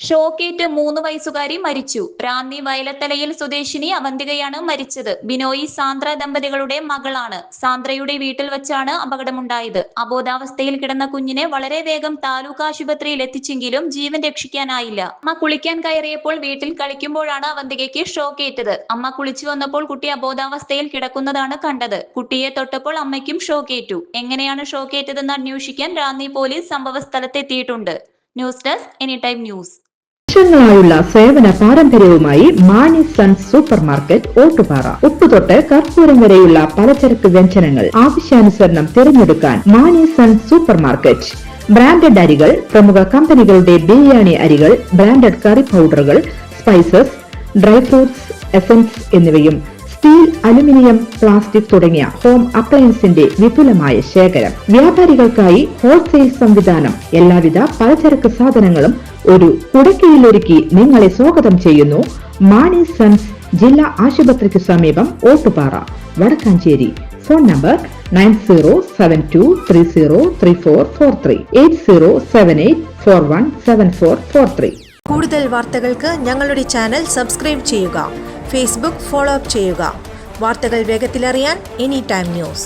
ഷോക്കേറ്റ് 3 വയസ്സുകാരി മരിച്ചു. റാന്നി വയലത്തലയിൽ സ്വദേശിനി അവന്തികയാണ് മരിച്ചത്. ബിനോയ് സാന്ദ്ര ദമ്പതികളുടെ മകളാണ്. സാന്ദ്രയുടെ വീട്ടിൽ വച്ചാണ് അപകടമുണ്ടായത്. അബോധാവസ്ഥയിൽ കിടന്ന കുഞ്ഞിനെ വളരെ വേഗം താലൂക്ക് ആശുപത്രിയിൽ എത്തിച്ചെങ്കിലും ജീവൻ രക്ഷിക്കാനായില്ല. അമ്മ കുളിക്കാൻ കയറിയപ്പോൾ വീട്ടിൽ കളിക്കുമ്പോഴാണ് അവന്തികയ്ക്ക് ഷോക്കേറ്റത്. അമ്മ കുളിച്ചു വന്നപ്പോൾ കുട്ടി അബോധാവസ്ഥയിൽ കിടക്കുന്നതാണ് കണ്ടത്. കുട്ടിയെ തൊട്ടപ്പോൾ അമ്മയ്ക്കും ഷോക്കേറ്റു. എങ്ങനെയാണ് ഷോക്കേറ്റതെന്ന് അന്വേഷിക്കാൻ റാന്നി പോലീസ് സംഭവസ്ഥലത്തെത്തിയിട്ടുണ്ട്. News desk anytime news. വർഷങ്ങളായുള്ള സേവന പാരമ്പര്യവുമായി Mani sons super market Ottupara. ഉപ്പ് തൊട്ട് കർപ്പൂരം വരെയുള്ള പലചരക്ക് വ്യഞ്ജനങ്ങൾ ആവശ്യാനുസരണം തിരഞ്ഞെടുക്കാൻ Mani sons super market. Branded അരികൾ, പ്രമുഖ കമ്പനികളുടെ ബിരിയാണി അരികൾ, ബ്രാൻഡഡ് കറി പൗഡറുകൾ, സ്പൈസസ്, ഡ്രൈ ഫ്രൂട്ട്സ്, എസൻസ് എന്നിവയും സ്റ്റീൽ, അലുമിനിയം, പ്ലാസ്റ്റിക് തുടങ്ങിയ ഹോം അപ്ലയൻസിന്റെ വിപുലമായ ശേഖരം. വ്യാപാരികൾക്കായി ഹോൾസെയിൽ സംവിധാനം. എല്ലാവിധ പലചരക്ക് സാധനങ്ങളും ഒരു കുടക്കീഴിലൊരുക്കി നിങ്ങളെ സ്വാഗതം ചെയ്യുന്നു മാണി സൺസ്, ജില്ലാ ആശുപത്രിക്ക് സമീപം, ഓട്ടുപാറ, വടക്കാഞ്ചേരി. Phone number 9072303443 8078417443. കൂടുതൽ വാർത്തകൾക്ക് ഞങ്ങളുടെ ചാനൽ സബ്സ്ക്രൈബ് ചെയ്യുക. ഫേസ്ബുക്ക് ഫോളോ അപ്പ് ചെയ്യുക. വാർത്തകൾ വേഗത്തിലറിയാൻ എനിടൈം ന്യൂസ്.